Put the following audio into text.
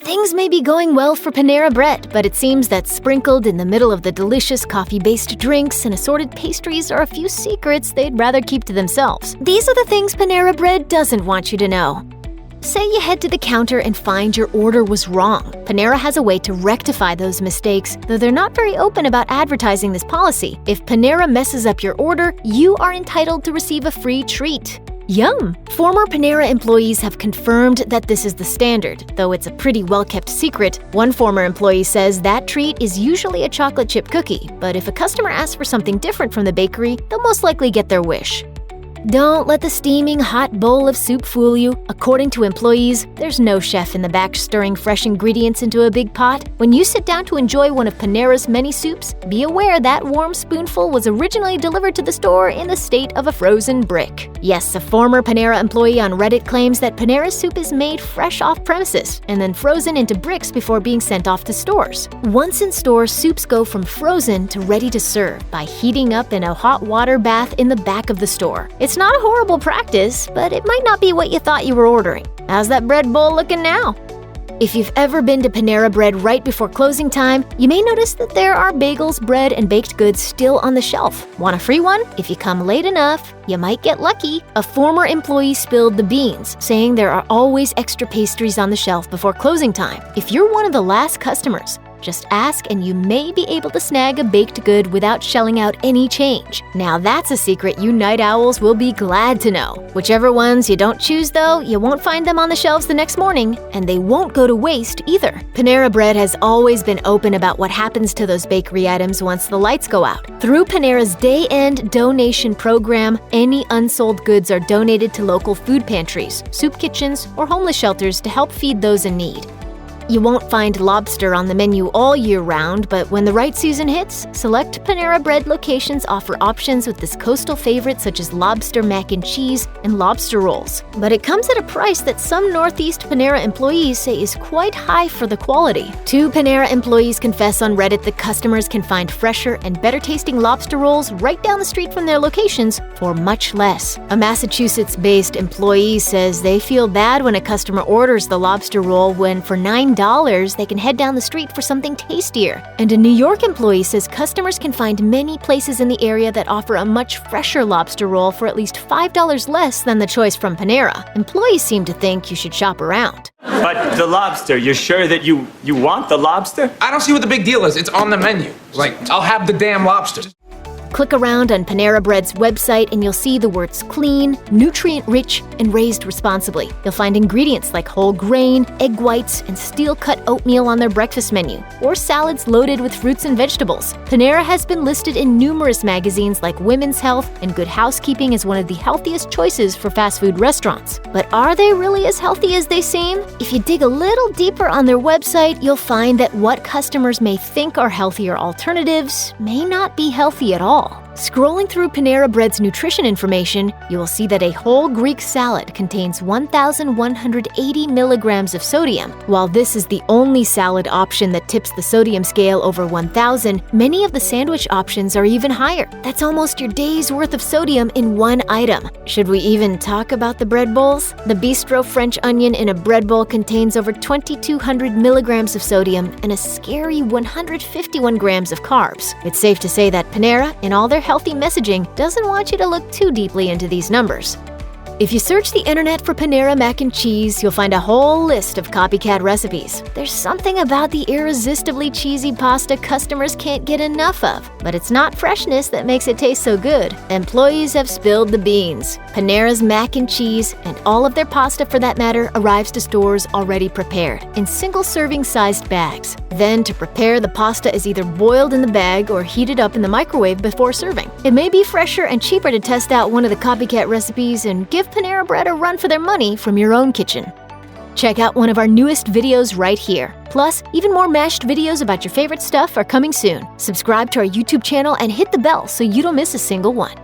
Things may be going well for Panera Bread, but it seems that sprinkled in the middle of the delicious coffee-based drinks and assorted pastries are a few secrets they'd rather keep to themselves. These are the things Panera Bread doesn't want you to know. Say you head to the counter and find your order was wrong. Panera has a way to rectify those mistakes, though they're not very open about advertising this policy. If Panera messes up your order, you are entitled to receive a free treat. Yum! Former Panera employees have confirmed that this is the standard, though it's a pretty well-kept secret. One former employee says that treat is usually a chocolate chip cookie, but if a customer asks for something different from the bakery, they'll most likely get their wish. Don't let the steaming hot bowl of soup fool you. According to employees, there's no chef in the back stirring fresh ingredients into a big pot. When you sit down to enjoy one of Panera's many soups, be aware that warm spoonful was originally delivered to the store in the state of a frozen brick. Yes, a former Panera employee on Reddit claims that Panera's soup is made fresh off premises and then frozen into bricks before being sent off to stores. Once in store, soups go from frozen to ready to serve by heating up in a hot water bath in the back of the store. It's not a horrible practice, but it might not be what you thought you were ordering. How's that bread bowl looking now? If you've ever been to Panera Bread right before closing time, you may notice that there are bagels, bread, and baked goods still on the shelf. Want a free one? If you come late enough, you might get lucky. A former employee spilled the beans, saying there are always extra pastries on the shelf before closing time. If you're one of the last customers, just ask and you may be able to snag a baked good without shelling out any change. Now that's a secret you night owls will be glad to know. Whichever ones you don't choose though, you won't find them on the shelves the next morning, and they won't go to waste either. Panera Bread has always been open about what happens to those bakery items once the lights go out. Through Panera's day-end donation program, any unsold goods are donated to local food pantries, soup kitchens, or homeless shelters to help feed those in need. You won't find lobster on the menu all year round, but when the right season hits, select Panera Bread locations offer options with this coastal favorite such as lobster mac and cheese and lobster rolls. But it comes at a price that some Northeast Panera employees say is quite high for the quality. Two Panera employees confess on Reddit that customers can find fresher and better tasting lobster rolls right down the street from their locations for much less. A Massachusetts-based employee says they feel bad when a customer orders the lobster roll when for $9 they can head down the street for something tastier. And a New York employee says customers can find many places in the area that offer a much fresher lobster roll for at least $5 less than the choice from Panera. Employees seem to think you should shop around. But the lobster, you're sure that you want the lobster? I don't see what the big deal is. It's on the menu. Like, I'll have the damn lobster. Click around on Panera Bread's website and you'll see the words clean, nutrient-rich, and raised responsibly. You'll find ingredients like whole grain, egg whites, and steel-cut oatmeal on their breakfast menu, or salads loaded with fruits and vegetables. Panera has been listed in numerous magazines like Women's Health and Good Housekeeping as one of the healthiest choices for fast food restaurants. But are they really as healthy as they seem? If you dig a little deeper on their website, you'll find that what customers may think are healthier alternatives may not be healthy at all. Scrolling through Panera Bread's nutrition information, you will see that a whole Greek salad contains 1,180 milligrams of sodium. While this is the only salad option that tips the sodium scale over 1,000, many of the sandwich options are even higher. That's almost your day's worth of sodium in one item. Should we even talk about the bread bowls? The Bistro French onion in a bread bowl contains over 2,200 milligrams of sodium and a scary 151 grams of carbs. It's safe to say that Panera, in all their healthy messaging, doesn't want you to look too deeply into these numbers. If you search the internet for Panera mac and cheese, you'll find a whole list of copycat recipes. There's something about the irresistibly cheesy pasta customers can't get enough of, but it's not freshness that makes it taste so good. Employees have spilled the beans. Panera's mac and cheese, and all of their pasta for that matter, arrives to stores already prepared, in single-serving sized bags. Then, to prepare, the pasta is either boiled in the bag or heated up in the microwave before serving. It may be fresher and cheaper to test out one of the copycat recipes and give Panera Bread a run for their money from your own kitchen. Check out one of our newest videos right here. Plus, even more mashed videos about your favorite stuff are coming soon. Subscribe to our YouTube channel and hit the bell so you don't miss a single one.